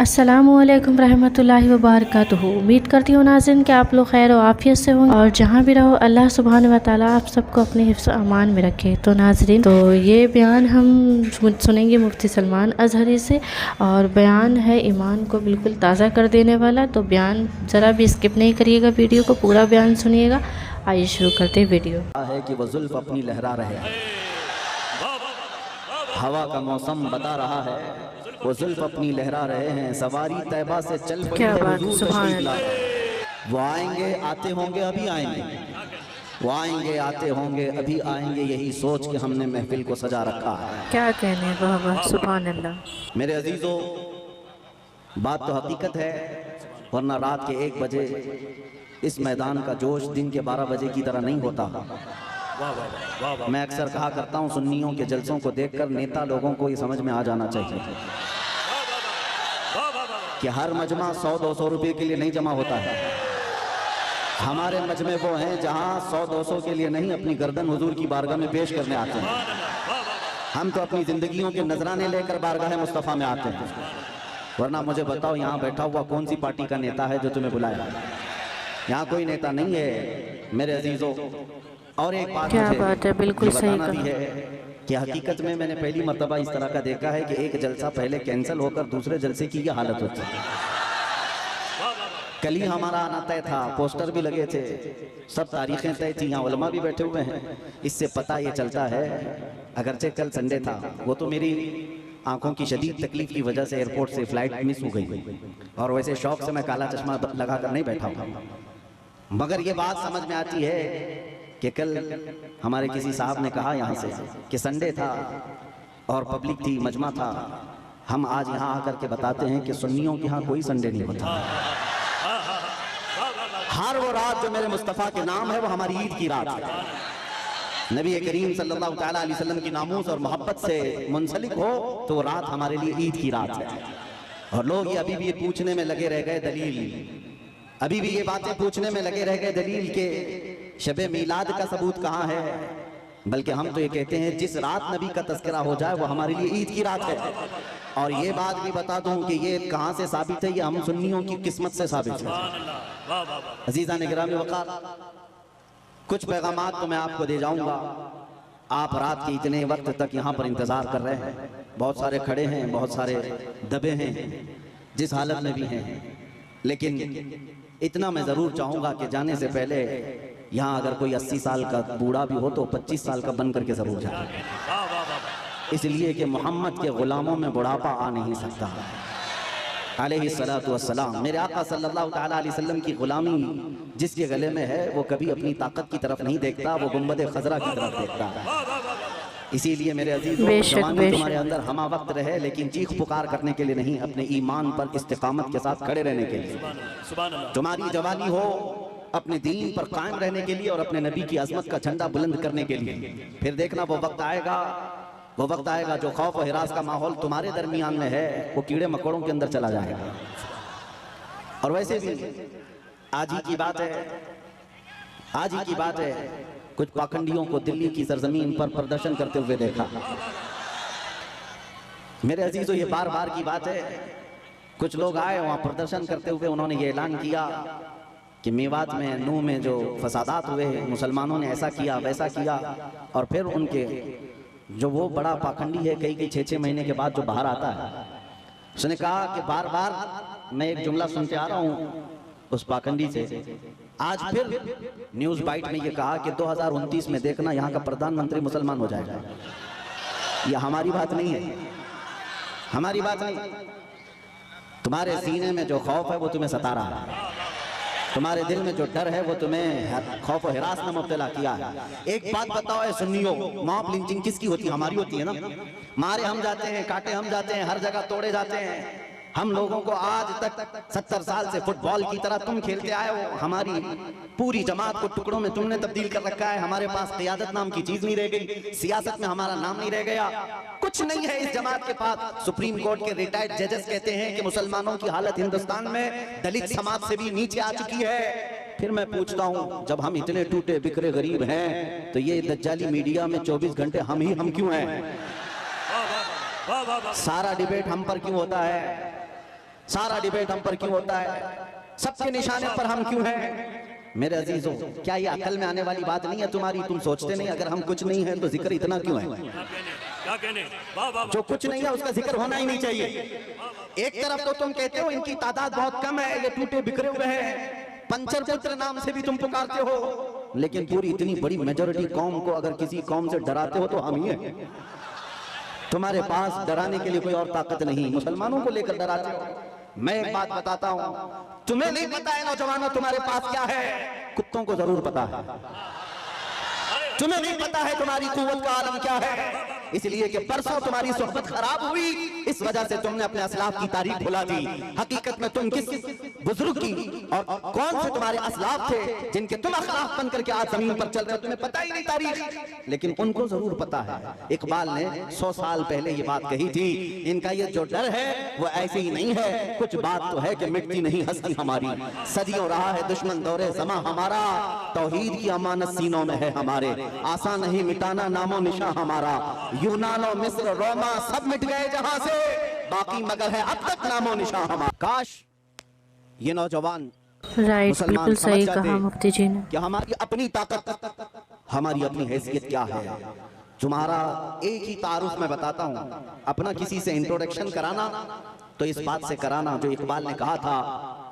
अस्सलामुअलैकुम रहमतुल्लाहि व बारकातुहू। उम्मीद करती हूँ नाज़रीन कि आप लोग खैर और आफियत से होंगे और जहाँ भी रहो अल्लाह सुब्हान व तआला आप सबको अपने हिफ्ज़ अमान में रखे। तो नाज़रीन, तो ये बयान हम सुनेंगे मुफ्ती सलमान अज़हरी से और बयान है ईमान को बिल्कुल ताज़ा कर देने वाला। तो बयान ज़रा भी स्किप नहीं करिएगा, वीडियो को पूरा बयान सुनिएगा। आइए शुरू करते हैं वीडियो। है कि वो जुल्फ अपनी लहरा रहे, हवा का मौसम बता रहा है, वो जुल्फ अपनी लहरा रहे हैं, सवारी तैबा से चल पड़ी क्या है, बात, हुजूर सुभान तशरीफ अल्लाह। लाए। वो आएंगे आते होंगे अभी आएंगे, वो आएंगे आते होंगे अभी आएंगे, यही सोच के हमने महफिल को सजा रखा है। क्या कहने, वाह वाह, सुभान अल्लाह। मेरे अजीजों, बात तो हकीकत है, वरना रात के 1 बजे इस मैदान का जोश दिन के 12 बजे की तरह नहीं होता। मैं अक्सर कहा करता हूँ, सुन्नियों के जलसों को देखकर नेता लोगों को ये समझ में आ जाना चाहिए कि हर मजमा 100-200 रुपए के लिए नहीं जमा होता है। हमारे मजमे वो हैं जहाँ 100-200 के लिए नहीं, अपनी गर्दन हुजूर की बारगाह में पेश करने आते हैं। हम तो अपनी जिंदगियों के नजराने लेकर बारगाह मुस्तफ़ा में आते हैं। वरना मुझे बताओ, यहाँ बैठा हुआ कौन सी पार्टी का नेता है जो तुम्हें बुलाया? यहाँ कोई नेता नहीं है मेरे अजीजों। और एक बात क्या बात है, बिल्कुल सही बताना भी कहा। है कि हकीकत में मैंने पहली मर्तबा इस तरह का देखा है कि एक जलसा पहले कैंसिल होकर दूसरे जलसे की यह हालत होती है। कल ही हमारा आना तय था, पोस्टर भी लगे थे, सब तारीखें तय थी, यहाँ उलमा भी बैठे हुए हैं। इससे पता ये चलता है, अगरचे कल संडे था, वो तो मेरी आंखों की शदीद तकलीफ की वजह से एयरपोर्ट से फ्लाइट मिस हो गई और वैसे शौक से मैं काला चश्मा लगाकर नहीं बैठा हूँ, मगर ये बात समझ में आती है कि कल हमारे किसी साहब ने कहा यहाँ से कि संडे था और पब्लिक थी, मजमा था। हम आज यहाँ आकर के बताते हैं कि सुन्नियों के यहाँ कोई संडे नहीं होता। हर वो रात जो मेरे मुस्तफ़ा के नाम है वो हमारी ईद की रात है। नबी करीम सल्लल्लाहु तआला अलैहि वसल्लम की नामूस और मोहब्बत से मुंसलिक हो तो वो रात हमारे लिए ईद की रात है। और लोग ये अभी भी ये पूछने में लगे रह गए दलील, अभी भी ये बातें पूछने में लगे रह गए दलील के शबे मीलाद का सबूत कहाँ है। बल्कि हम तो ये कहते हैं जिस रात नबी का तज़किरा हो जाए वो हमारे लिए ईद की रात है। और ये बात भी बता दूं कि ये कहाँ से साबित है, ये हम सुन्नियों की किस्मत से साबित है। अजीज़ा ने गिरामी वक़ार, कुछ पैगामात तो मैं आपको दे जाऊंगा। आप रात के इतने वक्त तक यहाँ पर इंतज़ार कर रहे हैं, बहुत सारे खड़े हैं, बहुत सारे दबे हैं, जिस हालत में भी हैं, लेकिन इतना मैं ज़रूर चाहूँगा कि जाने से पहले यहाँ अगर कोई 80 साल का बूढ़ा भी हो तो 25 साल का बन करके ज़रूर जाए, इसलिए कि मोहम्मद के ग़ुलामों में बुढ़ापा आ नहीं सकता। अलैहिस्सलातु वस्सलाम, मेरे आका सल्लल्लाहु तआला अलैहि वसल्लम की ग़ुलामी जिसके गले में है वो कभी अपनी ताकत की तरफ नहीं देखता, वो गुंबद खजरा की तरफ देखता है। इसीलिए मेरे अजीज़ों, जवानी तुम्हारे अंदर हमा वक्त रहे, लेकिन चीख पुकार करने के लिए नहीं, अपने ईमान पर इस्तिकामत के साथ खड़े रहने के लिए। तुम्हारी जवानी हो अपने दीन पर कायम रहने के लिए और अपने नबी की अज़मत का झंडा बुलंद करने के लिए। फिर देखना वो वक्त आएगा, वो वक्त आएगा जो खौफ और हिरास का माहौल तुम्हारे दरमियान में है वो कीड़े मकोड़ों के अंदर चला जाएगा। और वैसे भी आज ही की बात है, आज ही की बात है, कुछ पाखंडियों को दिल्ली की सरजमीन पर प्रदर्शन करते हुए देखा। मेरे अजीजों, ये बार बार की बात है, कुछ लोग आए वहाँ प्रदर्शन करते हुए, उन्होंने ये ऐलान किया कि मेवात में, नूह में जो फसादात हुए, मुसलमानों ने ऐसा किया वैसा किया। और फिर उनके जो वो बड़ा पाखंडी है, कई 6-6 महीने के बाद जो बाहर आता है, उसने कहा कि बार बार मैं एक जुमला सुनते आ रहा हूँ उस पाखंडी से, आज फिर न्यूज़ बाइट में ये कहा कि 2029 में देखना यहाँ का प्रधानमंत्री मुसलमान हो जाएगा। ये हमारी बात नहीं है, हमारी बात नहीं। तुम्हारे सीने में जो खौफ है वो तुम्हें सता रहा है, तुम्हारे दिल में जो डर है वो तुम्हें खौफ और हिरास में मुब्तला किया है। एक बात बताओ ऐ सुन्नियों, मॉब लिंचिंग किसकी होती है? हमारी होती है ना। मारे हम जाते हैं, काटे हम जाते हैं, हर जगह तोड़े जाते हैं। हम लोगों को आज तक 70 साल से फुटबॉल की तरह तुम खेलते आए हो, हमारी पूरी जमात को टुकड़ों में तुमने तब्दील कर रखा है। हमारे पास क़ियादत नाम की चीज नहीं रह गई, सियासत में हमारा नाम नहीं रह गया, कुछ नहीं है इस जमात के पास। सुप्रीम कोर्ट के रिटायर्ड जजेस कहते हैं कि मुसलमानों की हालत हिंदुस्तान में दलित समाज से भी नीचे आ चुकी है। फिर मैं पूछता हूँ, जब हम इतने टूटे बिखरे गरीब हैं तो ये दज्जाली मीडिया में 24 घंटे हम क्यों हैं? सारा डिबेट हम पर क्यों होता है? सारा डिबेट हम पर क्यों होता है, सबके निशाने पर हम क्यों हैं? मेरे अजीजों, क्या ये अकल में आने वाली बात नहीं है तुम्हारी? तुम सोचते नहीं अगर हम कुछ नहीं है तो जिक्र इतना क्यों है? क्या कहने? जो कुछ नहीं है उसका जिक्र होना ही नहीं चाहिए। एक तरफ तो तुम कहते हो इनकी तादाद बहुत कम है, ये टूटे बिखरे हुए हैं, पंचर पुत्र नाम से भी तुम पुकारते हो, लेकिन पूरी इतनी बड़ी मेजॉरिटी कौम को अगर किसी कौम से डराते हो तो हम ही हैं। तुम्हारे पास डराने के लिए कोई और ताकत नहीं, मुसलमानों को लेकर डराते हो। मैं एक बात बताता हूं, तुम्हें नहीं पता है नौजवानों तुम्हारे पास क्या है, कुत्तों को जरूर पता है। तुम्हें नहीं पता है तुम्हारी कुव्वत का आलम क्या है, इसलिए कि परसों तुम्हारी सोहबत खराब हुई, इस वजह से तुमने अपने असलाफ की तारीख भुला दी। हकीकत में तुम किस बुजुर्ग की और कौन से तुम्हारे असलाफ थे जिनके तुम अखलाफ बन करके आज जमीन पर चल रहे हो, तुम्हें पता ही नहीं तारीख, लेकिन उनको जरूर पता है। इकबाल ने 100 साल पहले ये बात कही थी, इनका ये जो डर है वो ऐसे ही नहीं है, कुछ बात तो है कि मिटती नहीं हस्ती हमारी। सदियों रहा है दुश्मन दौरे ज़मा हमारा, तौहीद की अमानत सीनों में है हमारे, आसान नहीं मिटाना नामो निशा हमारा। यूनानो मिस्र रोमा सब मिट गए जहां से, बाकी मगर है अब तक नामो निशा हमारा। काश ये नौजवान राइट, बिल्कुल सही कहा मुफ्ती जी ने कि हमारी अपनी ताकत, हमारी अपनी हैसियत क्या है। तुम्हारा एक ही तारुफ मैं बताता हूं, अपना किसी से इंट्रोडक्शन कराना तो इस बात से कराना जो इकबाल ने कहा था,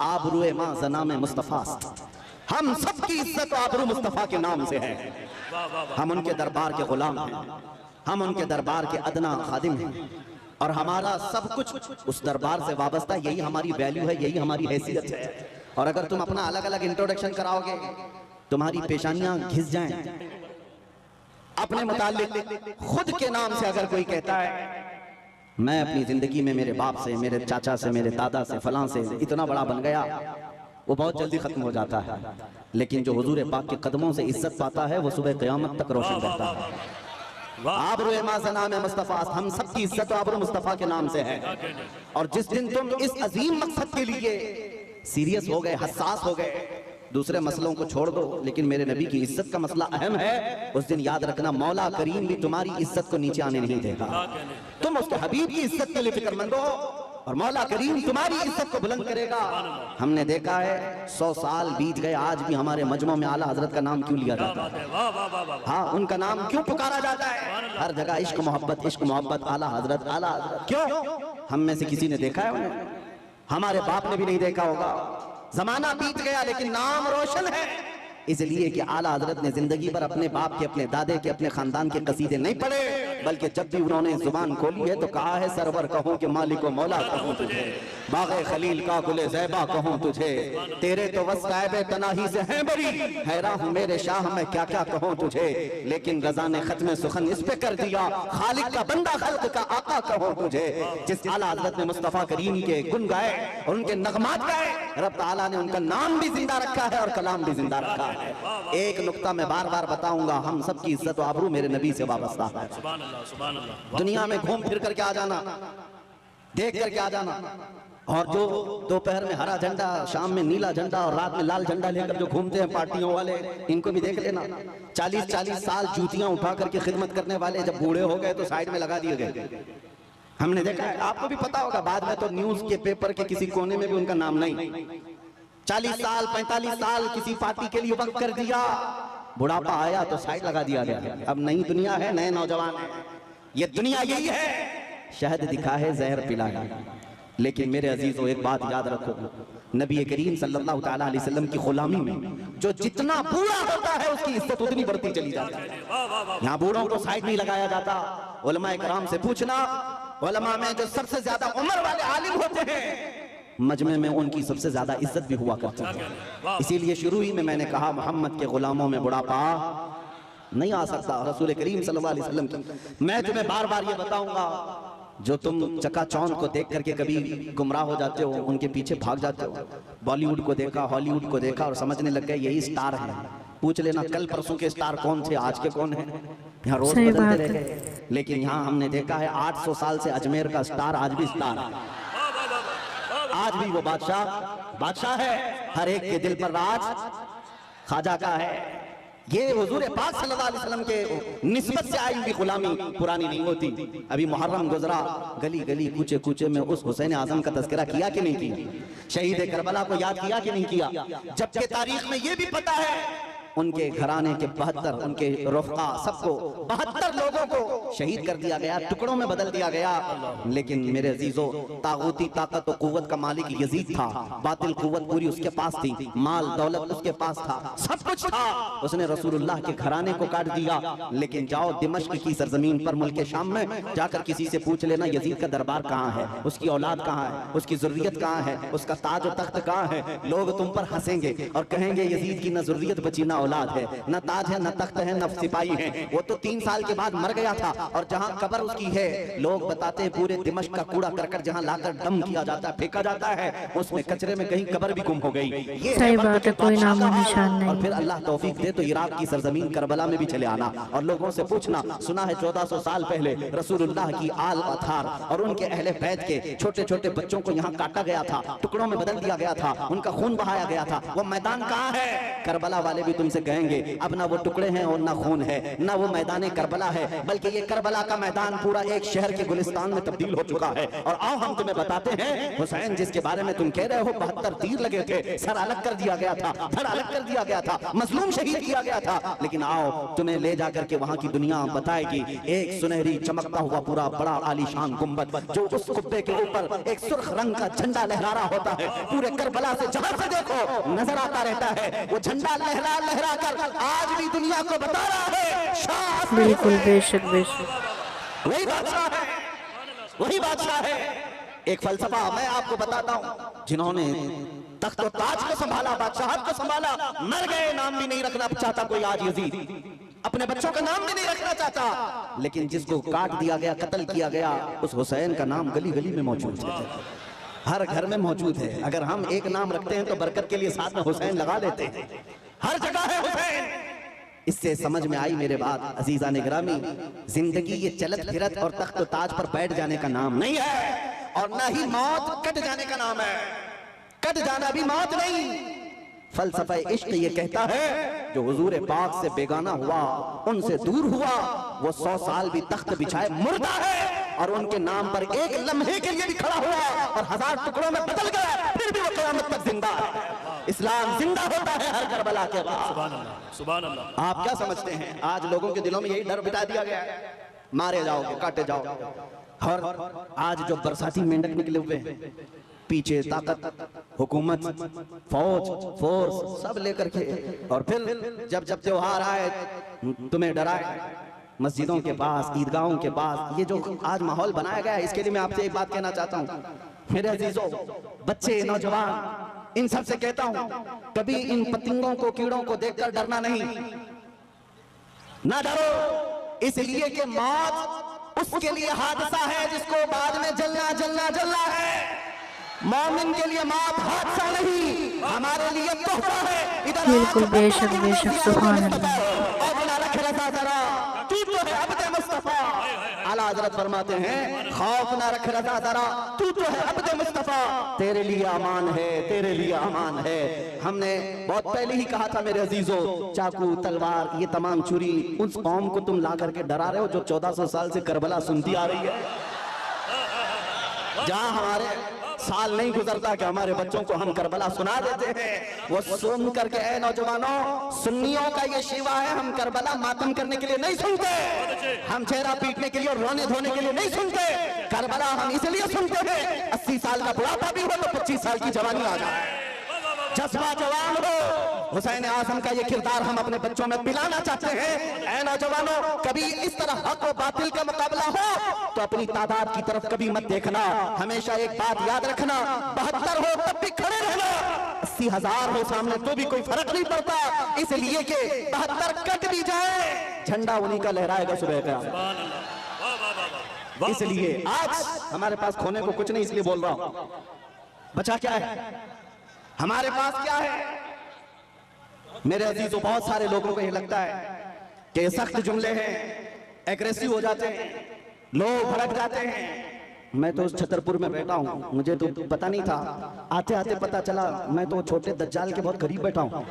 आबरूए मां ज़नाम मुस्तफा, हम सबकी इज्जत आबरू मुस्तफा के नाम से है। हम उनके दरबार के गुलाम हैं, हम उनके दरबार के अदना खादिम हैं, और हमारा सब कुछ उस दरबार से वाबस्ता, यही हमारी वैल्यू है, यही हमारी हैसियत है। और अगर तुम अपना अलग अलग इंट्रोडक्शन कराओगे, तुम्हारी पेशानियां घिस जाएं। अपने मुताल्लिक खुद के नाम से अगर कोई कहता है मैं अपनी जिंदगी में मेरे बाप से, मेरे चाचा से, मेरे दादा से, फलां से इतना बड़ा बन गया, वो बहुत जल्दी खत्म हो जाता है। लेकिन जो हुजूर पाक के कदमों से इज्जत पाता है वो सुबह क़यामत तक रोशन रहता है। आबरू माज़ना में मुस्तफ़ा, हम सबकी इज्जत आबरू मुस्तफ़ा के नाम से है। और जिस दिन तुम इस अजीम मकसद के लिए सीरियस हो गए, हसास हो गए, दूसरे मसलों को छोड़ दो, लेकिन मेरे नबी की इज्जत का मसला अहम है, उस दिन याद रखना मौला करीम भी तुम्हारी इज्जत को नीचे आने नहीं देगा। तुम उसके हबीब की इज्जत के लिए फिक्रमंद हो और मौला करीम तुम्हारी इज्जत को बुलंद करेगा। हमने देखा है 100 साल बीत गए, आज भी हमारे मजमों में आला हजरत का नाम क्यों लिया जाता है? हाँ, उनका नाम क्यों पुकारा जाता है? हर जगह इश्क मोहब्बत, इश्क मोहब्बत, आला हजरत, आला हजरत। क्यों? हम में से किसी ने देखा है उन्हें? हमारे बाप ने भी नहीं देखा होगा। जमाना बीत गया लेकिन नाम रोशन है, इसलिए कि आला हजरत ने जिंदगी पर अपने बाप के, अपने दादे के, अपने खानदान के कसीदे नहीं पढ़े, बल्कि जब भी उन्होंने जुबान खोली है तो कहा है सरवर कहूं कि मालिक व मौला कहूं तुझे, बाग़े खलील का गुले ज़ैबा कहूं तुझे, तेरे तो वस्ताए तनाही से हैं बरी, हैरान हूं मेरे शाह मैं क्या क्या कहूं तुझे, लेकिन रज़ा ने खत्म सुखन इस पे कर दिया, खालिक का बंदा खल्क का आका कहूं तुझे। जिस आला हजरत ने मुस्तफ़ा करीम के गुन गाए और उनके नगमात गाए, रब ताला ने उनका नाम भी जिंदा रखा है और कलाम भी जिंदा रखा है। एक नुक्ता मैं बार बार बताऊंगा, हम सबकी इज्जत और आबरू मेरे नबी से वाबस्ता है। दुनिया में घूम फिर करके आ जाना, देख करके आ जाना, और जो दोपहर में हरा झंडा, शाम में नीला झंडा और रात में लाल झंडा लेकर जो घूमते हैं पार्टियों वाले, इनको भी देख लेना। 40-40 साल जूतियां उठा करके खिदमत करने वाले जब बूढ़े हो गए तो साइड में लगा दिए गए। हमने देखा है, आपको भी पता होगा, बाद में तो न्यूज के पेपर के किसी कोने में भी उनका नाम नहीं। 40 साल 45 साल किसी पार्टी के लिए वक्त कर दिया, बुढ़ापा आया तो साइड लगा दिया गया। अब नई दुनिया है, नए नौजवान है, ये दुनिया यही है, शहद दिखा है जहर पिला है। लेकिन मेरे अजीजों एक बात याद रखो, नबी करीम सल्लल्लाहु ताला अलैहि वसल्लम की गुलामी में जो जितना बूढ़ा होता है उसकी इज्जत उतनी बढ़ती चली जाती है। यहाँ बूढ़ों को साइड नहीं लगाया जाता। उलमा इकराम से पूछना, उलमा में जो सबसे ज्यादा उम्र वाले आलिम होते हैं, मजमे में उनकी सबसे ज्यादा इज्जत भी हुआ करती है। इसीलिए शुरू ही में मैंने कहा मोहम्मद के गुलामों में बुढ़ापा नहीं आ सकता। रसूल करीम सल्लल्लाहु अलैहि वसल्लम की मैं तुम्हें बार बार ये बताऊंगा, जो तुम चकाचौंध को देख करके कभी गुमराह हो जाते हो, उनके पीछे भाग जाते हो, बॉलीवुड को देखा, हॉलीवुड को देखा और समझने लग गए यही स्टार है। पूछ लेना कल परसों के स्टार कौन थे, आज के कौन है। यहाँ रोज बदलते रह गए, लेकिन यहाँ हमने देखा है 800 साल से अजमेर का स्टार आज भी स्टार है, आज भी वो बादशाह है। हर एक के दिल पर राज ख्वाजा का है। ये हुजूर पाक सल्लल्लाहु अलैहि वसल्लम के निस्बत से आई हुई गुलामी पुरानी नहीं होती। अभी मुहर्रम गुजरा, गली गली कूचे कूचे में उस हुसैन आजम का तज़किरा किया कि नहीं किया? शहीद करबला को याद किया कि नहीं किया? जबकि तारीख में ये भी पता है उनके घराने के 72 उनके रफ़क़ा सबको 72 लोगों को शहीद कर दिया गया, टुकड़ों में बदल दिया गया। लेकिन मेरे अजीजों, तागूती ताकत और कुव्वत का मालिक यजीद था, बातिल कुव्वत पूरी उसके पास थी, माल दौलत उसके पास था, सब कुछ था। उसने रसूलुल्लाह के घराने को काट दिया। लेकिन जाओ दिमश्क की सरजमीन पर मुल्क शाम में जाकर किसी से पूछ लेना यजीद का दरबार कहाँ है, उसकी औलाद कहाँ है, उसकी ज़ुर्रियत कहाँ है, उसका ताज और तख्त कहाँ है। लोग तुम पर हंसेंगे और कहेंगे यजीद की न ज़ुर्रियत बची, न औलाद है, न ताज है, न तख्त है, न सिपाही है। वो तो 3 साल के बाद मर गया था। और जहाँ कब्र उसकी है, लोग बताते हैं पूरे दिमश्क का कूड़ा करकट जहाँ लाकर डम किया जाता है, फेंका जाता है, उसमें कचरे में कहीं कब्र भी गुम हो गई। ये सही बात है, कोई नाम और निशान नहीं। और फिर अल्लाह तौफीक दे तो इराक की सरजमीन करबला में भी चले आना और लोगों से पूछना, सुना है 1400 साल पहले रसूलुल्लाह की आल अथार और उनके अहले बैत के छोटे छोटे बच्चों को यहाँ काटा गया था, टुकड़ों में बदल दिया गया था, उनका खून बहाया गया था। वो मैदान कहाँ है? करबला वाले भी तुमसे कहेंगे अब ना वो टुकड़े हैं और ना खून है, ना वो मैदान करबला है, बल्कि ये करबला का मैदान पूरा एक शहर के गुलिस्तान में तब्दील हो चुका है। और आओ हम तुम्हें बताते हैं, हुसैन जिसके बारे में तुम कह रहे हो 72 तीर लगे थे, सर अलग कर दिया गया था, धड़ अलग कर दिया गया था, मजलूम शहीद किया गया था। लेकिन आओ तुम्हें ले जाकर के वहां की दुनिया बताएगी एक सुनहरी चमकता हुआ पूरा बड़ा आलीशान गुंबद, जो उस कुब्बे के ऊपर एक सुर्ख रंग का झंडा लहरा रहा होता है। पूरे करबला से जहां से देखो नजर आता रहता है। वो झंडा लहरा लहरा कर आज भी दुनिया को बता रहा है शाह। बिल्कुल, बेशक बेशक, वही बादशाह है, वही बादशाह है। एक फलसफा मैं आपको बताता हूं, जिन्होंने तख्त और ताज को संभाला, बादशाहत को संभाला, मर गए, नाम भी नहीं रखना चाहता कोई आज यजीद, अपने बच्चों का नाम भी नहीं रखना चाहता। लेकिन जिसको काट दिया गया, कत्ल किया गया, उस हुसैन का नाम गली गली में मौजूद है, हर घर में मौजूद है। अगर हम एक नाम रखते हैं तो बरकत के लिए साथ में हुसैन लगा लेते हैं, हर जगह है हुसैन। इससे समझ में आई मेरे बात अजीजा ने गिरामी, जिंदगी ये चलत फिरत और तख्त ताज पर बैठ जाने का नाम नहीं है, और ना ही मौत कट जाने का नाम है। कट जाना भी मौत नहीं। फलसफा इश्क ये कहता है, जो हुजूर पाक से बेगाना हुआ, उनसे दूर हुआ, वो 100 साल भी तख्त बिछाए मुर्दा है, और उनके नाम पर एक लम्हे के लिए भी खड़ा हुआ और 1000 टुकड़ों में बदल गया, फिर भी वो क़यामत तक जिंदा है। इस्लाम जिंदा होता है हर करबला के बाद। सुभान अल्लाह, सुभान अल्लाह। आप क्या समझते हैं? आज लोगों के दिलों में यही डर बिठा दिया गया है, मारे जाओगे, काटे जाओ। और आज जो बरसाती मेंढक निकले हुए हैं, पीछे ताकत, हुकूमत, फौज, फोर्स सब लेकर के, और फिर जब जब त्योहार आए तुम्हें डराए, मस्जिदों के पास, ईदगाहों के पास, ये जो आज माहौल बनाया गया है, इसके लिए मैं आपसे एक बात कहना चाहता हूँ मेरे अजीजों, बच्चे, नौजवान, इन सब से कहता हूँ, कभी इन पतंगों को, कीड़ों को देखकर डरना नहीं, ना डरो, इसलिए कि मौत उसके लिए हादसा है जिसको बाद में जलना जलना जलना है। मोमिन के लिए मौत हादसा नहीं, हमारे लिए तोहफा है। इधर बिल्कुल, बेशक बेशक, सुभान अल्लाह। तू तो है अब्दे मुस्तफा। आला हज़रत फरमाते हैं, खौफ ना रख रज़ा ज़रा, तू तो है अब्दे मुस्तफा, तेरे लिए अमान है, तेरे लिए अमान है। हमने बहुत पहले ही कहा था मेरे अजीजों, चाकू, तलवार, ये तमाम छुरी उस कौम को तुम ला करके डरा रहे हो जो 1400 साल से करबला सुनती आ रही है, जहां हमारे साल नहीं गुजरता कि हमारे बच्चों को हम करबला सुना देते हैं। वो सुन करके, ऐ नौजवानों, सुन्नियों का ये शिवा है, हम करबला मातम करने के लिए नहीं सुनते, हम चेहरा पीटने के लिए और रोने धोने के लिए नहीं सुनते। करबला हम इसलिए सुनते हैं 80 साल का बुढ़ापा भी हो तो 25 साल की जवानी आ जाए, जज्बा जवान हो। हुसैन आजम का ये किरदार हम अपने बच्चों में पिलाना चाहते हैं। ऐ नौजवानों, कभी इस तरह हक और बातिल का मुकाबला हो तो अपनी तादाद की तरफ कभी मत देखना, हमेशा एक बात याद रखना, 72 हो तब भी खड़े रहना, 80,000 हो सामने तो भी कोई फर्क नहीं पड़ता, इसलिए कि 72 कट भी जाए, झंडा उन्हीं का लहराएगा सुबह का। इसलिए आज हमारे पास खोने को कुछ नहीं, इसलिए बोल रहा हूं, बचा क्या है हमारे पास, क्या है मेरे अजीजों। बहुत सारे लोगों को ये लगता है कि ये सख्त जुमले हैं, एग्रेसिव हो जाते हैं, लोग भड़क जाते हैं। मैं तो उस छतरपुर में बैठा हूं, मुझे तो पता नहीं था, आते आते पता चला मैं तो छोटे दज्जाल के बहुत करीब बैठा हूं।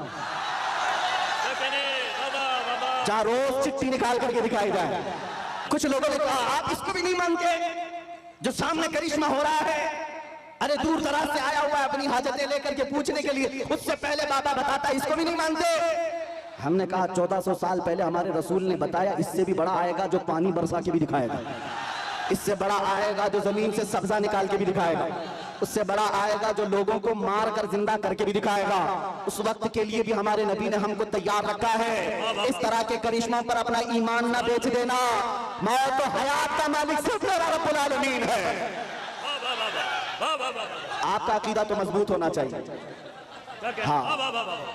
जहां रोज चिट्ठी निकाल करके दिखाई जाए। कुछ लोगों ने कहा आप इसको भी नहीं मानते जो सामने करिश्मा हो रहा है, अरे दूर दराज से आया हुआ है अपनी हाजतें लेकर के पूछने के लिए, उससे पहले बाबा बताता, इसको भी नहीं मानते। हमने कहा 1400 साल पहले हमारे रसूल ने बताया, इससे भी बड़ा आएगा जो पानी बरसा के भी दिखाएगा, इससे बड़ा आएगा जो जमीन से सब्जा निकाल के भी दिखाएगा, उससे बड़ा आएगा जो लोगों को मार कर जिंदा करके भी दिखाएगा। उस वक्त के लिए भी हमारे नबी ने हमको तैयार रखा है। इस तरह के करिश्मों पर अपना ईमान ना बेच देना। मौत तो हयात का मालिक सिर्फ मेरा रब्बुल आलमीन है। आपका अकीदा तो मजबूत होना चाहिए। हाँ,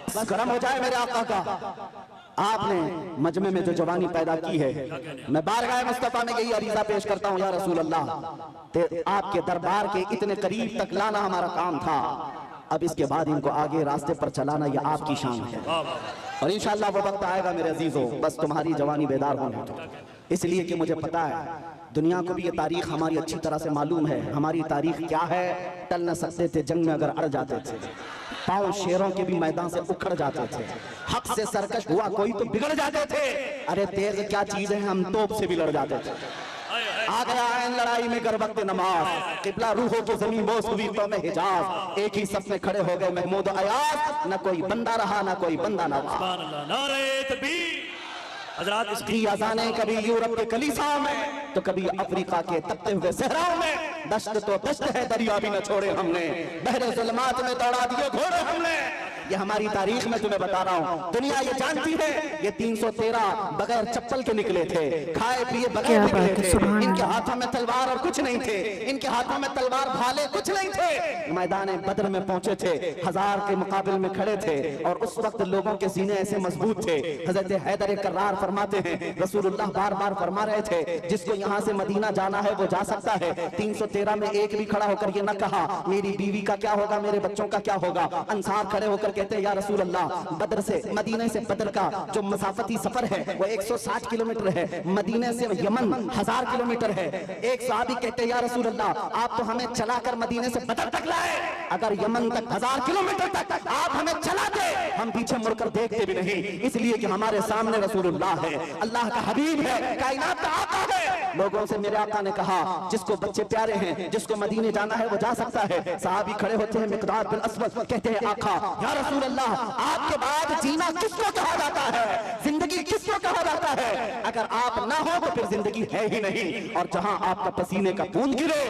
बस गर्म हो जाए मेरे आका का। आपने मजमे में जो जवानी पैदा की है, मैं बारगाह मुस्तफा में यही अरीजा पेश करता हूँ, या रसूल अल्लाह, आपके दरबार के इतने करीब तक लाना हमारा काम था। अब इसके बाद इनको आगे रास्ते पर चलाना यह आपकी शान है, और इंशाअल्लाह वो वक्त आएगा मेरे अजीजों, बस तुम्हारी जवानी बेदार होने दो। इसलिए कि मुझे पता है दुनिया को भी ये तारीख हमारी अच्छी तरह से मालूम है। हमारी तारीख क्या है? टल न सकते थे जंग में अगर अड़ जाते थे, पांव शेरों के भी मैदान से उखड़ जाते थे, हक से सरकश हुआ कोई तो बिगड़ जाते थे। अरे तेज क्या चीज है, हम तोप से भी लड़ जाते थे। आ गया है लड़ाई में गर वक्त नमाज, किबला रूहों की जमीन बोस हुई तो में हिजाज, एक ही सफ में खड़े हो गए महमूद अयाज, न कोई बंदा रहा न कोई बंदा इसकी अजाने कभी यूरोप के कलीसाओं में तो कभी अफ्रीका के तपते हुए सहराओं में। दश्त तो दश्त है, दरिया भी न छोड़े हमने, बहरे जुल्मात में दौड़ा दिए घोड़े हमने। ये हमारी तारीख में तुम्हें बता रहा हूँ, दुनिया ये जानती है ये 313 बगैर चप्पल के निकले थे, खाए पिए बगैर निकले थे। इनके हाथों में तलवार और कुछ नहीं थे, इनके हाथों में तलवार भाले कुछ नहीं थे। मैदान बदर में पहुंचे थे, 1000 के मुकाबले में खड़े थे, और उस वक्त लोगों के सीने ऐसे मजबूत थे। हजरत हैदर कर्रार फरमाते हैं, रसूलुल्लाह बार बार फरमा रहे थे, जिसको यहाँ से मदीना जाना है वो जा सकता है। 313 में एक भी खड़ा होकर ये न कहा मेरी बीवी का क्या होगा, मेरे बच्चों का क्या होगा। अंसार खड़े होकर कहते हैं, या रसूल अल्लाह, बदर से मदीने से बदर का जो मसाफती सफर है वो 160 किलोमीटर है, मदीने से यमन 1000 किलोमीटर है। एक सहाबी कहते हैं, या रसूल अल्लाह, आप तो हमें चलाकर मदीने से बदर तक लाए, अगर यमन तक 1000 किलोमीटर तक आप हमें चलाते, हम पीछे मुड़कर देखते भी नहीं, इसलिए कि हमारे सामने रसूलुल्लाह है, अल्लाह का हबीब है, कायनात का आका है। लोगों से मेरे आका ने कहा, जिसको बच्चे प्यारे हैं, जिसको मदीने जाना है वो जा सकता है। सहाबी खड़े होते हैं, मिकदाद बिन अस्वद कहते हैं, आका या रसूल अल्लाह, आपके बाद जीना किसको कहा जाता है, जिंदगी किसको कहा जाता है? अगर आप ना हो तो फिर जिंदगी है ही नहीं। और जहां आपका पसीने का बूंद गिरे,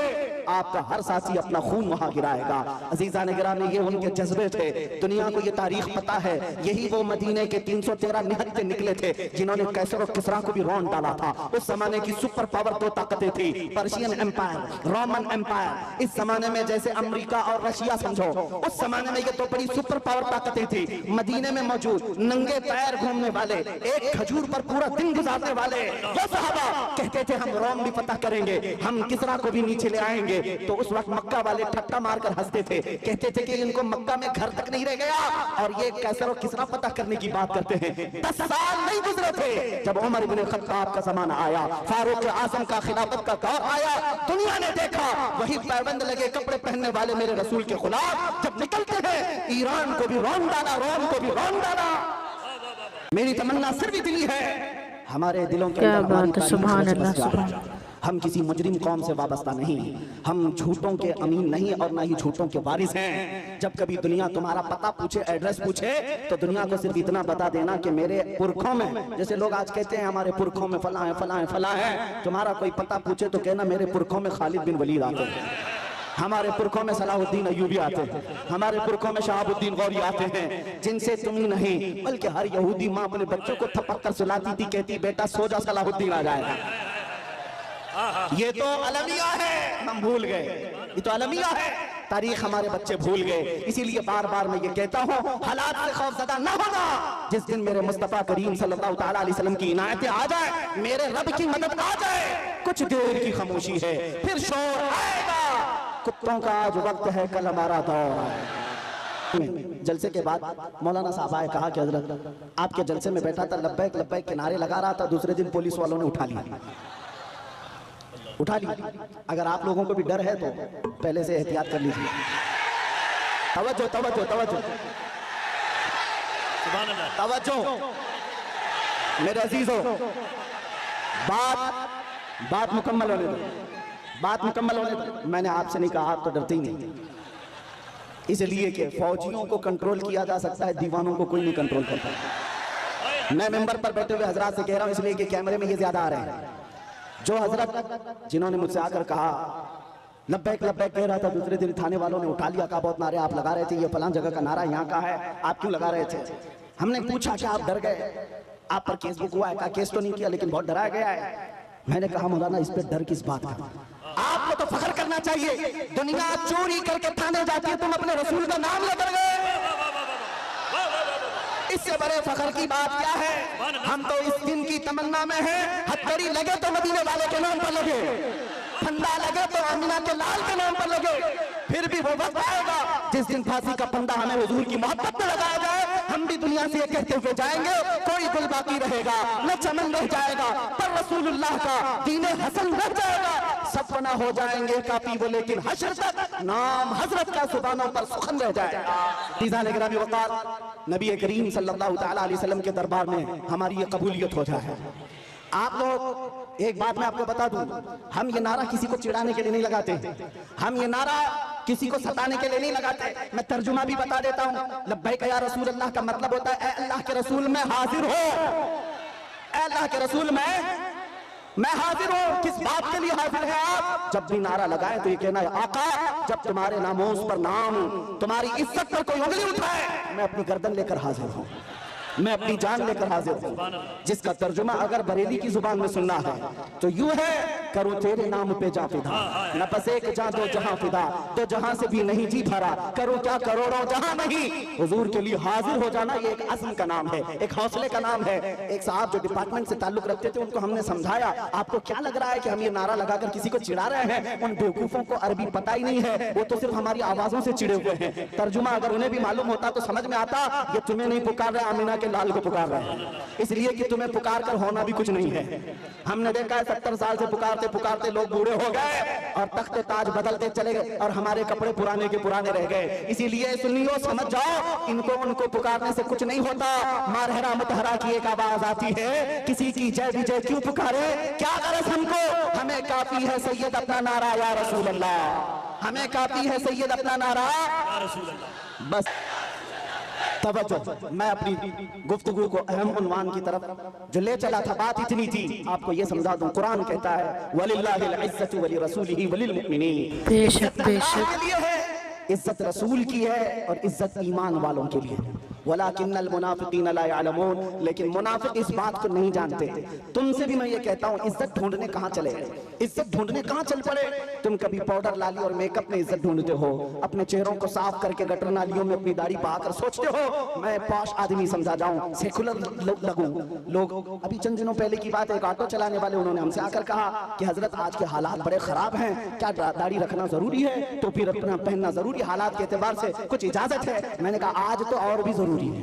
आपका हर साथी अपना खून वहां गिराएगा। अजीजा ने गिराने ये उनके जज्बे थे। दुनिया को ये तारीख पता है, यही वो मदीने के 313 निहत्ते निकले थे जिन्होंने कैसर और किसरा को भी रौंद डाला था। उस जमाने की सुपर पावर 2 ताकतें थी, पर्शियन एम्पायर, रोमन एम्पायर। इस जमाने में जैसे अमेरिका और रशिया समझो, उस जमाने में ये तो बड़ी सुपर पावर ताकतें थी। मदीने में मौजूद नंगे पैर घूमने वाले, एक खजूर पर पूरा दिन गुजारने वाले वो सहाबा कहते थे, हम रोम भी पता करेंगे, हम किसरा को भी नीचे ले आएंगे। तो उस वक्त मक्का वाले ठट्टा मारकर हंसते थे, कहते थे कि इनको मक्का में घर तक नहीं रह गया और ये कैसर और किसरा पता करने की बात करते हैं। 10 साल नहीं गुजरे थे जब उमर इब्न खत्ताब का जमाना आया, फारूक आजम का खिलाफत का दौर आया। दुनिया ने देखा वही पैबंद लगे कपड़े पहनने वाले मेरे रसूल के खिलाफ जब निकलते हैं, ईरान को भी रौंद डाला, रोम को भी रौंद डाला। मेरी तमन्ना सिर्फ इतनी है, हमारे दिलों के अंदर सुभान अल्लाह, हम किसी मुजरिम कौम से वाबस्ता नहीं, हम झूठों के अमीन नहीं और ना ही झूठों के वारिस हैं। जब कभी दुनिया तुम्हारा पता पूछे, एड्रेस पूछे, तो दुनिया को सिर्फ इतना बता देना कि मेरे पुरखों में, जैसे लोग आज कहते हैं हमारे पुरखों में फला है फला है फला है, तुम्हारा कोई पता पूछे तो कहना मेरे पुरखों में खालिद बिन वलीद आते हैं, हमारे पुरखों में सलाहुद्दीन अय्यूबी आते हैं, हमारे पुरखों में शहाबुद्दीन गौरी आते हैं, जिनसे तुम ही नहीं बल्कि हर यहूदी माँ अपने बच्चों को थपक कर सुलाती थी, कहती बेटा सो जा सलाहुद्दीन आ जाएगा। ये तो अलमिया है, हम भूल गए, ये तो अलमिया है, तारीख हमारे बच्चे भूल गए। इसीलिए बार बार मैं ये कहता हूँ, हालात से खौफज़दा न होना। जिस दिन मेरे मुस्तफ़ा करीम सल्लल्लाहु तआला अलैहि वसल्लम की इनायतें आ जाए, मेरे रब की मदद आ जाए, कुछ देर की खामोशी है, फिर शोर आएगा। कुत्तों का आज वक्त है, कल हमारा दौर है। जलसे के बाद मौलाना साहब आए, कहा कि हजरत आपके जलसे में बैठा था, लब्बैक लब्बैक के नारे लगा रहा था, दूसरे दिन पुलिस वालों ने उठा लिया। अगर आप लोगों को भी डर है तो पहले से एहतियात कर लीजिए। तवज्जो तवज्जो तवज्जो तवज्जो। मेरे अजीजों, बात मुकम्मल होने दो, बात मुकम्मल होने दो। मैंने आपसे नहीं कहा, आप तो डरते ही नहीं, इसलिए कि फौजियों को कंट्रोल किया जा सकता है, दीवानों को कोई नहीं कंट्रोल करता। मैं मेंबर पर बैठे हुए हजरात से कह रहा हूं, इसलिए कि कैमरे में ये ज्यादा आ रहे हैं। जो हजरत जिन्होंने मुझसे आकर कहा लब्बैक लब्बैक कह रहा था, दूसरे दिन थाने वालों ने उठा लिया, कहा बहुत नारे आप लगा रहे थे, ये फलां जगह का नारा यहाँ का है, आप क्यों लगा रहे थे? हमने पूछा कि आप डर गए, आप पर केस बुक हुआ है? कहा केस तो नहीं किया, लेकिन बहुत डराया गया है। मैंने कहा मौलाना, इस पे डर किस बात का? आपको तो फख्र करना चाहिए, दुनिया चोरी करके थाने जाती है, तुम अपने रसूल का नाम लेकर गए, इससे बड़े फख्र की बात क्या है? हम तो इस दिन की तमन्ना में हैं, हथकड़ी लगे तो मदीने वाले के नाम पर लगे, फंदा लगे तो आमिना के लाल के नाम पर लगे। फिर भी वो वक्त आएगा जिस दिन फांसी का फंदा हमें हुजूर की मोहब्बत में लगाया जाए, हम भी दुनिया से ये कहते हुए जाएंगे, कोई गुल बाकी रहेगा न चमन रह जाएगा, पर रसूलुल्लाह का दीन हसन रह जाएगा। सब फना हो जाएंगे काफी वो, लेकिन हश्र तक नाम हजरत का जुबानों पर सुखन रह जाएगा। तीजान गिरामी वक़ार, नबी करीम सल्लल्लाहु तआला अलैहि वसल्लम के दरबार में हमारी ये कबूलियत हो जाए। आप लोग एक बात मैं आपको बता दूं, हम ये नारा किसी को चिढ़ाने के लिए नहीं लगाते, हम ये नारा किसी को सताने के लिए नहीं लगाते। मैं तर्जुमा भी बता देता हूँ। लब्बैक या रसूल अल्लाह का मतलब होता है, ए अल्लाह के रसूल मैं हाजिर हो, ए अल्लाह के रसूल मैं हाजिर हूँ। किस बात के लिए हाजिर है आप? जब भी नारा लगाए तो ये कहना है, आका जब तुम्हारे नामोस पर नाम, तुम्हारी इज्जत पर कोई उंगली उठाए, मैं अपनी गर्दन लेकर हाजिर हूँ, मैं अपनी जान लेकर हाजिर हूँ। जिसका तर्जुमा अगर बरेली की जुबान में सुनना है तो यूं है, करूं तेरे नाम पे जा फिदा, न बस एक जा दो जहां फिदा, तो जहां से भी नहीं जी भरा, करूं क्या करोड़ों जहां नहीं। हुजूर के लिए हाजिर हो जाना ये एक अज़्म का नाम है, एक हौसले का नाम है। एक साहब जो डिपार्टमेंट से ताल्लुक रखते थे, उनको हमने समझाया, आपको क्या लग रहा है कि हम ये नारा लगाकर किसी को चिढ़ा रहे हैं? उन बेवकूफों को अरबी पता ही नहीं है, वो तो सिर्फ हमारी आवाजों से चिड़े हुए हैं। तर्जुमा अगर उन्हें भी मालूम होता तो समझ में आता, ये तुम्हें नहीं पुकार रहे, आमिना के लाल को पुकार रहे हैं, इसलिए कि तुम्हें पुकार कर होना भी कुछ नहीं है। हमने देखा है 70 साल से पुकारते पुकारते लोग बूढ़े हो गए और तख्ते ताज बदलते चले गए और हमारे कपड़े पुराने के पुराने रह गए। इसीलिए सुनियो, समझ जाओ, इनको उनको पुकारने से कुछ नहीं होता। मारहरा मुतहरा की एक आवाज आती है, किसी की जय विजय क्यों पुकारे, क्या गरज हमको, हमें काफी है सैयद अपना नारा या रसूल अल्लाह, हमें काफी है सैयद अपना नारा या रसूल अल्लाह। बस तवज्जो, मैं अपनी गुफ्तगू को अहम उन्वान की तरफ जो ले चला था, बात इतनी थी, आपको ये समझा दूं, कुरान कहता है वलिल्लाहिल इज्जतु वलि रसूलिही वलिल मुमिनीन, बेशक बेशक इज्जत रसूल की है और इज्जत ईमान वालों के लिए। वलाकिन्नल मुनाफिकीन ला यअलमून, लेकिन मुनाफिक इस बात को नहीं जानते। तुमसे भी मैं ये कहता हूँ, इज्जत ढूंढने कहाँ चले, इज्जत ढूंढने कहाँ चल पड़े? तुम कभी पाउडर लाली और मेकअप में इज्जत ढूंढते हो, अपने चेहरों को साफ करके गटर नालियों में अपनी दाढ़ी बहाकर सोचते हो मैं पॉश आदमी समझा जाऊं, सेकुलर लगूं। लोग अभी चंद दिनों पहले की बात है, एक ऑटो चलाने वाले उन्होंने हमसे आकर कहा कि हजरत आज के हालात बड़े खराब हैं, क्या दाढ़ी रखना जरूरी है, तो फिर अपना पहनना जरूरी, हालात के एतबार से कुछ इजाजत है? मैंने कहा आज तो और भी जरूरी है,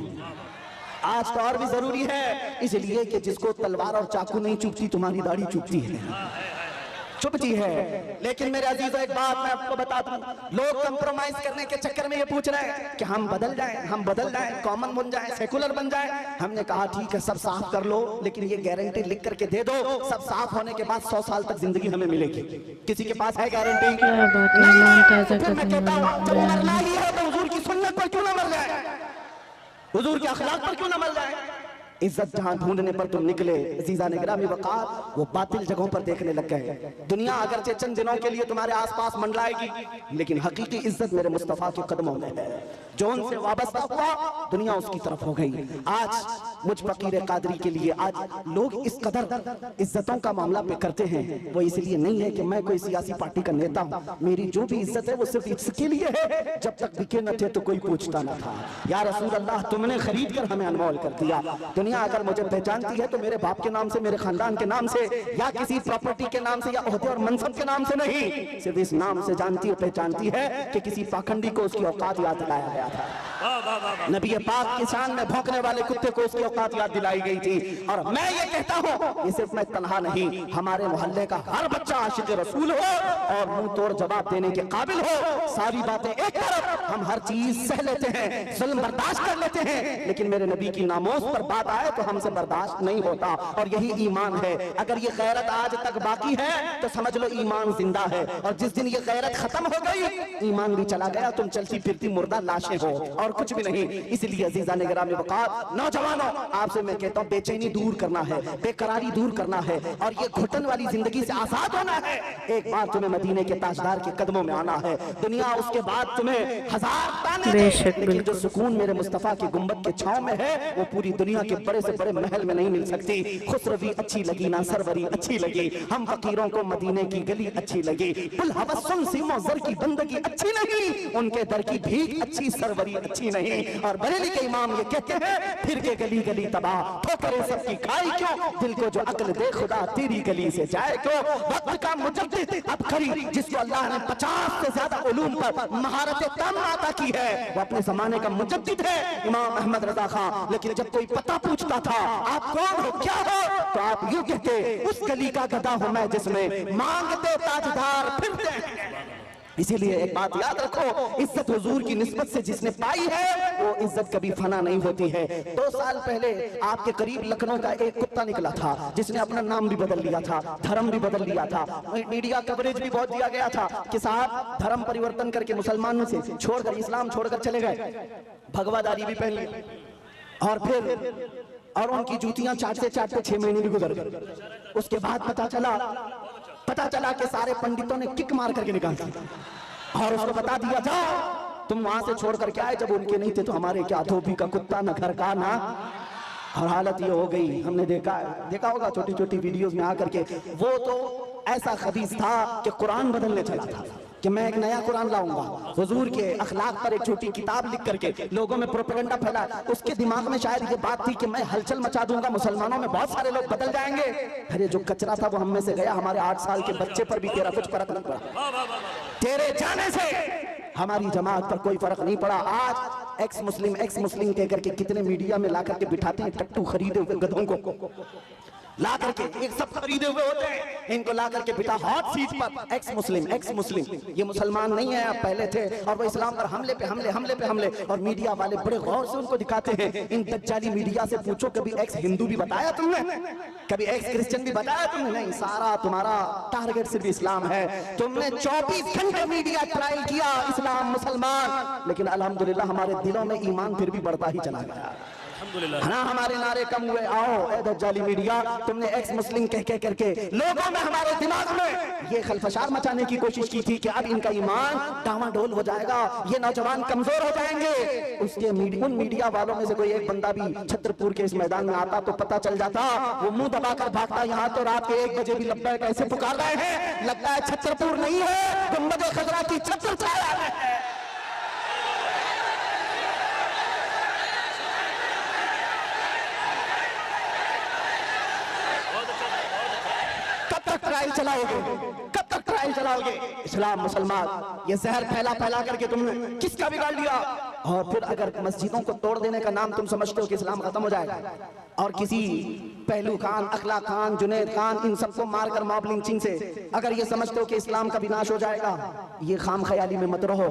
आज तो और भी जरूरी है, इसलिए कि जिसको तलवार और चाकू नहीं चुभती, तुम्हारी दाढ़ी चुभती है, चुभती है। लेकिन मेरे अजीजों, एक बात मैं आपको बता दूं, लोग कंप्रोमाइज करने के चक्कर में ये पूछ रहे हैं कि हम बदल जाएं, कॉमन बन जाएं, सेकुलर बन जाएं। हमने कहा ठीक है, सब साफ कर लो, लेकिन ये गारंटी लिख करके दे दो, सब साफ होने के बाद 100 साल तक जिंदगी हमें मिलेगी। किसी के पास है गारंटी? फिर मैं कहता हूं, जब मरना ही है तो हुजूर की सुन्नत पर क्यों ना मर जाए, हुजूर के अखलाक पर क्यों ना मर जाए? इज्जत जहां ढूंढने पर तुम निकले, अज़ीज़ान गिरामी वक़ार, वो बातिल जगहों पर देखने लग गए। दुनिया अगरचे चंद दिनों के लिए तुम्हारे आसपास मंडराएगी, लेकिन हकीकी इज्जत मेरे मुस्तफा के कदमों में है। जो उनसे वाबस्ता हुआ, दुनिया उसकी तरफ हो गई। आज मुझ फकीर कादरी के लिए आज लोग इस कदर इज्जतों का मामला पे करते हैं, वो इसलिए नहीं है कि मैं कोई सियासी पार्टी का नेता हूँ। मेरी जो भी इज्जत है वो सिर्फ इसके लिए है, जब तक बिके न थे तो कोई पूछता न था। या रसूल अल्लाह, तुमने खरीद कर हमें अनमोल कर दिया। दुनिया अगर मुझे पहचानती है तो मेरे बाप के नाम से, मेरे खानदान के नाम से, या किसी प्रॉपर्टी के नाम से, या ओहदे और मनसब के नाम से नहीं, सिर्फ इस नाम से जानती और पहचानती है कि किसी पाखंडी को उसकी औकात याद दिलाया है। गया था। नबी पाक की शान में भौंकने वाले कुत्ते को उसकी औकात याद दिलाई गई थी। और मैं ये कहता हूँ, ये सिर्फ मैं तन्हा नहीं, हमारे मोहल्ले का हर बच्चा आशिक रसूल हो और मुंह तोड़ जवाब देने के काबिल हो। सारी बातें एक तरफ, हम हर चीज सह लेते हैं, जुल्म बर्दाश्त कर लेते हैं, लेकिन मेरे नबी की नामोस पर बात आए तो हमसे बर्दाश्त नहीं होता। और यही ईमान है। अगर ये गैरत आज तक बाकी है तो समझ लो ईमान जिंदा है। और जिस दिन ये गैरत खत्म हो गई, ईमान भी चला गया, तुम चलती फिरती मुर्दा लाशें हो और कुछ भी नहीं। इसलिए अजीजा ने गिरामी वक़ार, नौजवानों, आपसे मैं कहता हूँ बेचैनी दूर करना है, बेकरारी दूर करना है और ये घुटन वाली जिंदगी से आजाद होना है। एक बार तुम्हें मदीने के ताजदार के कदमों में आना है। दुनिया उसके बाद तुम्हें हजार ताने दे, लेकिन जो सुकून मेरे मुस्तफा की गुंबद के छांव में है वो पूरी दुनिया के बड़े से बड़े महल में नहीं मिल सकती। खुसरवी अच्छी लगी ना सरवरी अच्छी लगी, हम फकीरों को मदीने की गली अच्छी लगी। पुल हवस्सुन सीमो ज़र की बंदगी अच्छी नहीं, उनके दर की भीख अच्छी सरवरी अच्छी नहीं। और बरेली के इमाम ये कहते हैं, फिर के गली गली तबाह ठोकरें सबकी खाई क्यों, दिल को जो अक्ल दे खुदा तेरी गली से जाए क्यों। वक्त का मुजद्दिद अबकरी, जिसको अल्लाह ने 50 से ज्यादा उलूम पर महारत तामा अता की है, वो अपने जमाने का मुजद्दिद है, इमाम अहमद रजा खान। लेकिन जब कोई पता पूछता था आप कौन हो क्या हो, तो आप यूं कहते, उस गली का गधा हूं मैं जिसमें मांगते ताजदार फिरते हैं। इसीलिए एक बात याद रखो, इज्जत हुजूर की निस्बत से जिसने पाई है वो इज्जत कभी फना नहीं होती है। 2 साल पहले आपके करीब लखनऊ का एक कुत्ता निकला था जिसने अपना नाम भी बदल लिया था, धर्म भी बदल लिया था, मीडिया कवरेज भी बहुत दिया गया था कि साहब धर्म परिवर्तन करके मुसलमानों से छोड़कर इस्लाम छोड़कर चले गए, भगवादारी भी पहन ली और फिर और उनकी जूतियां चाटते चाटते 6 महीने भी गुजर गए। उसके बाद पता चला कि सारे पंडितों ने किक मार करके निकाल दिया और उसको बता दिया जाओ तुम वहां से छोड़ करके आए, जब उनके नहीं थे तो हमारे क्या, धोबी का कुत्ता न घर का ना। और हालत ये हो गई, हमने देखा होगा छोटी छोटी वीडियोस में आकर के, वो तो ऐसा खबीस था कि कुरान बदलने चला था कि मैं एक नया कुरान लाऊंगा, हुजूर के अखलाक पर एक छोटी किताब लिख करके लोगों में प्रोपेगेंडा फैला। उसके दिमाग में शायद ये बात थी कि मैं हलचल मचा दूंगा, मुसलमानों में बहुत सारे लोग बदल जाएंगे। अरे जो कचरा था वो हम में से गया, हमारे 8 साल के बच्चे पर भी तेरा कुछ फर्क नहीं पड़ा, तेरे जाने से हमारी जमात पर कोई फर्क नहीं पड़ा। आज एक्स मुस्लिम कह करके कितने मीडिया में ला करके बिठाते हैं टट्टू खरीदे हुए गधों को, ला करके एक सब खरीदे हुए होते हैं, इनको ला करके बिठा हॉट सीट पर एक्स मुस्लिम। ये मुसलमान नहीं है, आप पहले थे, और वो इस्लाम पर हमले पे हमले। और मीडिया वाले बड़े गौर से उनको दिखाते हैं। इन दज्जाली मीडिया से पूछो कभी एक्स हिंदू भी बताया तुमने, कभी एक्स क्रिश्चियन भी बताया तुमने? नहीं, सारा तुम्हारा टारगेट सिर्फ इस्लाम है। तुमने 24 घंटे मीडिया ट्राई किया इस्लाम मुसलमान, लेकिन अल्हम्दुलिल्लाह हमारे दिलों में ईमान फिर भी बढ़ता ही चला गया। ना हमारे नारे कम हुए। आओ ए दज्जाली मीडिया, तुमने एक्स मुस्लिम कह करके लोगों में, हमारे दिमाग में ये खलफशार मचाने की कोशिश की थी कि अब इनका ईमान डावाडोल हो जाएगा, ये नौजवान कमजोर हो जाएंगे। उसके उन मीडिया वालों में से कोई एक बंदा भी छतरपुर के इस मैदान में आता तो पता चल जाता, वो मुंह दबाकर भागता। यहाँ तो रात के 1 बजे भी लब्बैक कैसे पुकार रहे हैं, लगता है छतरपुर नहीं है, गुंबद खजरा की छतर छाया है। कब तक ट्रायल चलाओगे? इस्लाम मुसलमान ये जहर फैला करके तुमने किसका बिगाड़ लिया? और फिर अगर मस्जिदों को तोड़ देने का नाम तुम समझते हो कि इस्लाम खत्म हो जाएगा, और किसी पहलू खान, अखला खान, जुनैद खान, इन सबको मारकर मॉब लिंचिंग से अगर ये समझते हो कि इस्लाम का विनाश हो जाएगा, ये खाम ख्याली में मत रहो,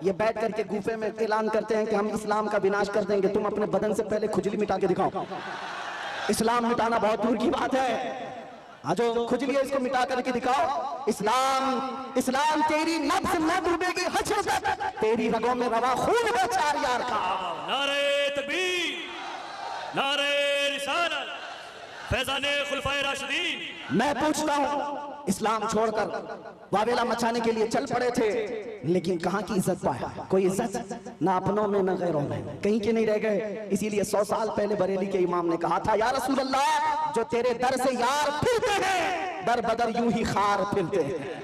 ये बैठ करके गुफे में ऐलान करते हैं कि हम इस्लाम का विनाश कर देंगे। तुम अपने बदन से पहले खुजली मिटा के दिखाओ। इस्लाम मिटाना बहुत दूर की बात है, जो खुजली है इसको मिटा करके दिखाओ। इस्लाम तेरी नब्ज न डूबेगी हश्र तक, तेरी रगों में रवा खून है 4 यार का। नारे तकबीर, नारे रिसालत, फैज़ाने खुलफाए राशिदीन। मैं पूछता हूँ, इस्लाम छोड़कर वावेला मचाने के लिए चल पड़े थे, लेकिन कहाँ की इज्जत पाया? कोई इज्जत ना अपनों में ना गैरों में, कहीं के नहीं रह गए। इसीलिए 100 साल पहले बरेली के इमाम ने कहा था, या रसूल अल्लाह, जो तेरे दर से यार फिरते हैं, दर बदर यूं ही खार फिरते हैं।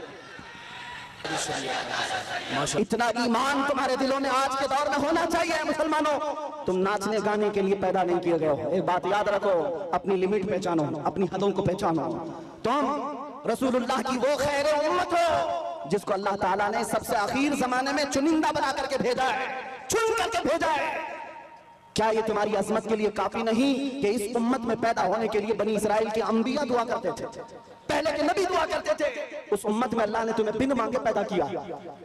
इतना ईमान तुम्हारे दिलों में आज के दौर में होना चाहिए मुसलमानों। तुम नाचने गाने के लिए पैदा नहीं किए गए हो। एक बात याद रखो, अपनी लिमिट पहचानो, अपनी हदों को पहचानो। तुम रसूलुल्लाह की वो खैर उम्मत हो जिसको अल्लाह ताला ने सबसे आखिर जमाने में चुनिंदा बना करके भेजा है, चुन करके भेजा है। क्या ये तुम्हारी अजमत के लिए काफी नहीं कि इस उम्मत में पैदा होने के लिए बनी इसराइल के अंबिया दुआ करते थे, पहले के नबी दुआ करते थे। उस उम्मत में अल्लाह ने तुम्हें बिन मांगे पैदा किया,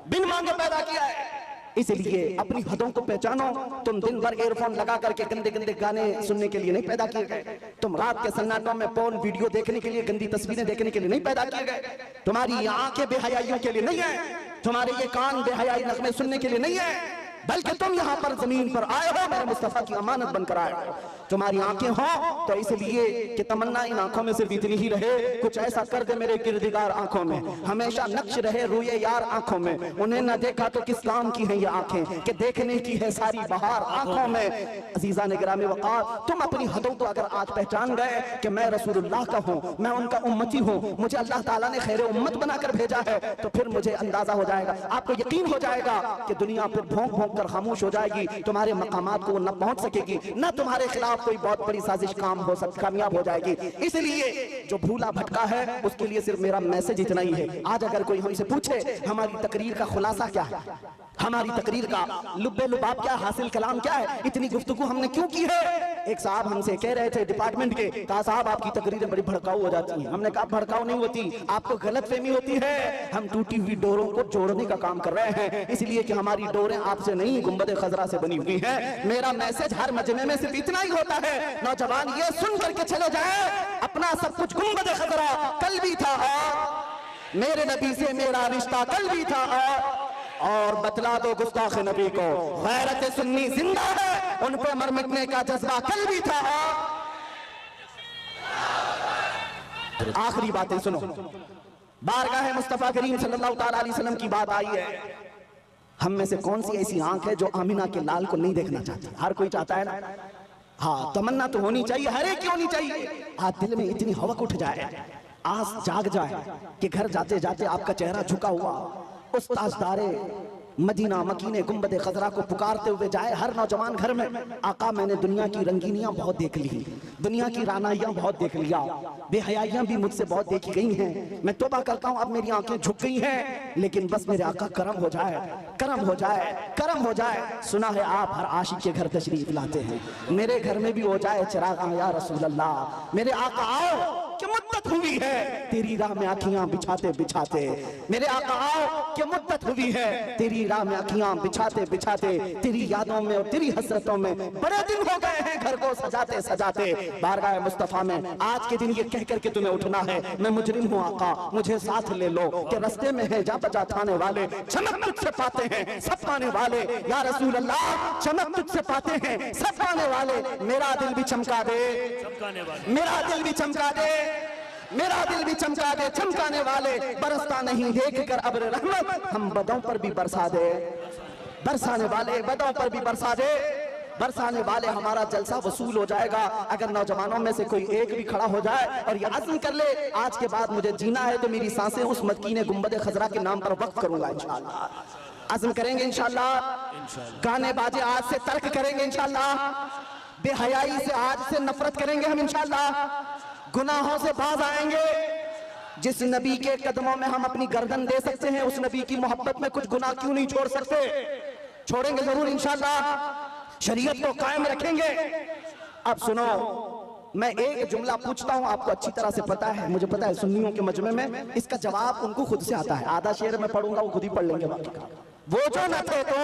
बिन मांगे पैदा किया है। इसलिए अपनी हदों को पहचानो। तुम दिन भर एयरफोन लगा करके गंदे गंदे गाने सुनने के लिए नहीं पैदा किए गए। तुम रात के सन्नाटों में पोर्न वीडियो देखने के लिए, गंदी तस्वीरें देखने के लिए नहीं पैदा किए गए। तुम्हारी आंखें बेहयाइयों के लिए नहीं है, तुम्हारे ये कान बेहयाई नगमे सुनने के लिए नहीं है, बल्कि तुम यहाँ पर जमीन पर आए हो, मेरे मुस्तफा की अमानत बनकर आए हो। तुम्हारी आंखें हो तो इसलिए कि तमन्ना इन आंखों में सिर्फ इतनी ही रहे, कुछ ऐसा कर दे मेरे किरदिगार आंखों में, हमेशा नक्श रहे रुए यार आंखों में। उन्हें न देखा तो किस काम की हैं ये आंखें कि देखने की है सारी बहार आंखों में। अजीजा ने गिरामी वक़ार, तुम अपनी हदों को अगर आज पहचान गए कि मैं रसूलुल्लाह का हूँ, मैं उनका उम्मती हूँ, मुझे अल्लाह ताला ने खैर उम्मत बनाकर भेजा है, तो फिर मुझे अंदाजा हो जाएगा, आपको यकीन हो जाएगा कि दुनिया फिर भौंक भौंक कर खामोश हो जाएगी, तुम्हारे मकामात को न पहुंच सकेगी, न तुम्हारे खिलाफ कोई बहुत बड़ी साजिश कामयाब हो जाएगी। इसलिए जो भूला भटका है उसके लिए सिर्फ मेरा मैसेज इतना ही है। आज अगर कोई हमसे पूछे हमारी तकरीर का खुलासा क्या है, हमारी तकरीर का लुब्बे लुबाब क्या, हासिल कलाम क्या है, इतनी गुफ्तगू हमने क्यों की है। एक साहब हमसे कह रहे थे डिपार्टमेंट के, कहा साहब आपकी तकरीरें बड़ी भड़काऊ हो जाती हैं। हमने कहा भड़काऊ नहीं होती, आपको गलतफहमी होती है। हम टूटी हुई डोरों को जोड़ने का काम कर रहे हैं, इसलिए कि हमारी डोरें आपसे नहीं गुंबद खजरा से बनी हुई है। मेरा मैसेज हर मजमे में सिर्फ इतना ही होता है, नौजवान ये सुन करके चले जाए, अपना सब कुछ गुंबद खजरा कल भी था और मेरे नबी से मेरा रिश्ता कल भी था और बतला दो गुस्ताख नबी को गैरत सुन्नी जिंदा है, उन पे मर मिटने का जज्बा कल भी था। आखिरी बातें सुनो, बारगाह मुस्तफा करीम सल्लल्लाहु तआला अलैहि वसल्लम की बात आई है। हम में से कौन सी ऐसी आंख है जो आमिना के लाल को नहीं देखना चाहती? हर कोई चाहता है ना। हाँ, तमन्ना तो होनी चाहिए, हर एक की होनी चाहिए। आज दिल में इतनी हवक उठ जाए, आस जाग जाए कि घर जाते जाते आपका चेहरा झुका हुआ उस ताजदारे मदीना मकीने गुंबद खजरा को पुकारते हुए जाए हर नौजवान घर में, आका मैंने दुनिया की रंगीनियां बहुत देख ली, दुनिया की रानाइयां बहुत देख लिया, बेहयाइयां भी मुझसे बहुत देखी गई हैं, मैं तौबा करता हूं अब मेरी आंखें झुक गई हैं, लेकिन बस मेरे आका करम हो जाए, करम हो जाए, करम हो जाए। सुना है आप हर आशिक के घर तशरीफ लाते हैं, मेरे घर में भी हो जाए चिरागा या रसूल अल्लाह। मेरे आका आओ कि मुद्दत हुई है तेरी राह में आँखियां बिछाते बिछाते, मेरे आका आओ कि मुद्दत हुई है तेरी राह में आँखियां बिछाते बिछाते, तेरी यादों में और तेरी हसरतों में बड़े दिन हो गए हैं घर को सजाते सजाते। बारगाह मुस्तफा में आज के दिन ये कह करके तुम्हें उठना है, मैं मुजरिम हूँ आका मुझे साथ ले लो, कि रस्ते में है जा बजा थाने वाले, चमक तुझसे पाते हैं सब पाने वाले, या रसूल अल्लाह चमक तुझसे पाते हैं सब पाने वाले। मेरा दिल भी चमका दे, मेरा दिल भी चमका दे, मेरा दिल भी चमका दे चमकाने वाले। बरसता नहीं देख कर अब्र रहमत, हम बदों पर भी बरसा दे, बरसाने वाले बदों पर भी बरसा दे, बरसाने वाले। हमारा जलसा वसूल हो जाएगा अगर नौजवानों में से कोई एक भी खड़ा हो जाए और ये अज़्म कर ले आज के बाद मुझे जीना है तो मेरी सांसें उस मदीने गुंबद खजरा के नाम पर वक्फ करूंगा। इंशाअल्लाह अज़्म करेंगे, इंशाअल्लाह गाने बाजे आज से तर्क करेंगे, इंशाअल्लाह बेहयाई से आज से नफरत करेंगे हम, इंशाअल्लाह गुनाहों से बाज आएंगे। जिस नबी के कदमों में हम अपनी गर्दन दे सकते हैं उस नबी की मोहब्बत में कुछ गुनाह क्यों नहीं छोड़ सकते? छोड़ेंगे जरूर इंशाअल्लाह, शरीयत को कायम रखेंगे। अब सुनो, मैं एक जुमला पूछता हूं, आपको अच्छी तरह से पता है, मुझे पता है सुन्नियों के मजमे में इसका जवाब उनको खुद से आता है। आधा शेर मैं पढ़ूंगा वो खुद ही पढ़ लेंगे। वो जो न थे तो,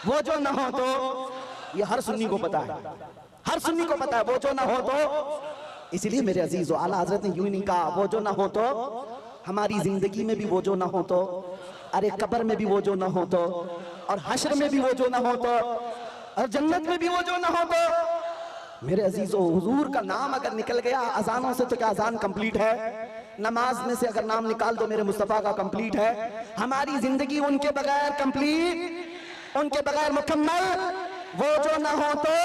वो जो न हो तो, ये हर सुन्नी को पता है, हर सुन्नी को पता है वो जो न हो तो। इसलिए मेरे अजीज आला हजरत ने यूं ही नहीं कहा वो जो ना हो तो, हमारी जिंदगी में भी वो जो ना हो तो, अरे कब्र में भी वो जो ना हो तो, और हश्र में भी वो जो ना हो तो, और जन्नत में भी वो जो ना हो तो। मेरे अजीजों, हुजूर का नाम अगर निकल गया अजानों से तो क्या अजान कंप्लीट है? नमाज में से अगर नाम निकाल दो मेरे मुस्तफा का कंप्लीट है। हमारी जिंदगी उनके बगैर कंप्लीट, उनके बगैर मुकम्मल, वो जो ना हो तो।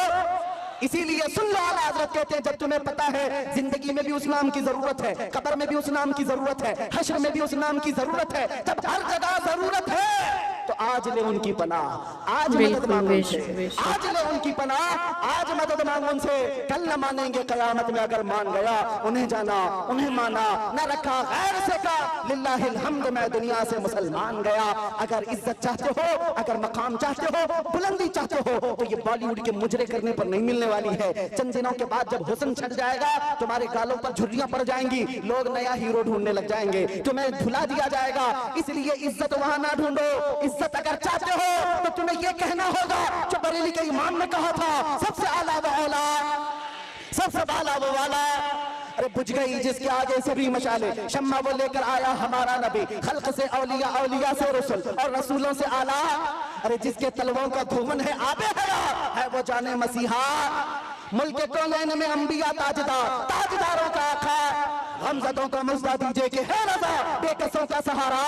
इसीलिए सुन लो, आला हज़रत कहते हैं जब तुम्हें पता है जिंदगी में भी उस नाम की जरूरत है, कब्र में भी उस नाम की जरूरत है, हश्र में भी उस नाम की जरूरत है, जब हर जगह जरूरत है तो आज ले उनकी पनाह, आज मदद मांगो उनसे, आज ले उनकी पनाह, आज मदद मांगो उनसे। कल न मानेंगे कयामत में अगर मान गया, उन्हें जाना उन्हें माना, न रखा गैर से का लिल्लाहिल हम्द, मैं दुनिया से मुसलमान गया। अगर इज्जत चाहते हो, अगर मकाम चाहते हो, बुलंदी चाहते हो, तो ये बॉलीवुड के मुजरे करने पर नहीं मिलने वाली है। चंद दिनों के बाद जब हुस्न छट जाएगा, तुम्हारे गालों पर झुर्रियां पड़ जाएंगी, लोग नया हीरो ढूंढने लग जाएंगे, तुम्हें भुला दिया जाएगा। इसलिए इज्जत वहां ना ढूंढो। इज्जत अगर चाहते हो तो तुम्हें ये कहना होगा जो बरेली के इमाम ने कहा था, सबसे आला वो औला, सबसे बाला वो वाला। अरे बुझ गई जिसके आगे सभी मशाले, शम्मा वो लेकर आया हमारा नबी, खल्क से औलिया, औलिया से रसूल और रसूलों से आला। अरे जिसके तलवों का धुमन है आबे हया, है वो जाने मसीहा। मुल्क के कौनैन में अंबिया ताजदार, ताजदारों का आका, गमज़दों का मुज़्दा दीजिए कि है रज़ा, बेकसों का सहारा।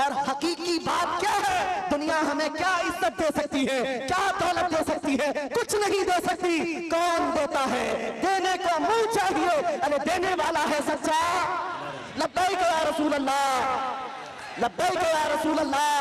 और हकीकी बात क्या है, दुनिया हमें क्या इज्जत दे सकती है, क्या दौलत दे सकती है? कुछ नहीं दे सकती। कौन देता है? देने को मुंह चाहिए, अरे देने वाला है सच्चा। लब्बैक या रसूल अल्लाह, लब्बैक या रसूल अल्लाह,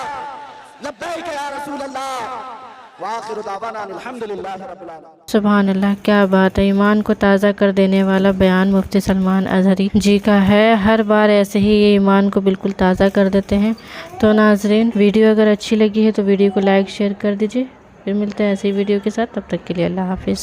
लब्बैक या रसूल अल्लाह। वाखिर दावाना अल्हम्दुलिल्लाह रब्बिल आलमीन। सुभान अल्लाह, क्या बात है। ईमान को ताज़ा कर देने वाला बयान मुफ्ती सलमान अज़हरी जी का है। हर बार ऐसे ही ये ईमान को बिल्कुल ताज़ा कर देते हैं। तो नाज़रीन, वीडियो अगर अच्छी लगी है तो वीडियो को लाइक शेयर कर दीजिए। फिर मिलते हैं ऐसी वीडियो के साथ, तब तक के लिए अल्लाह हाफिज़।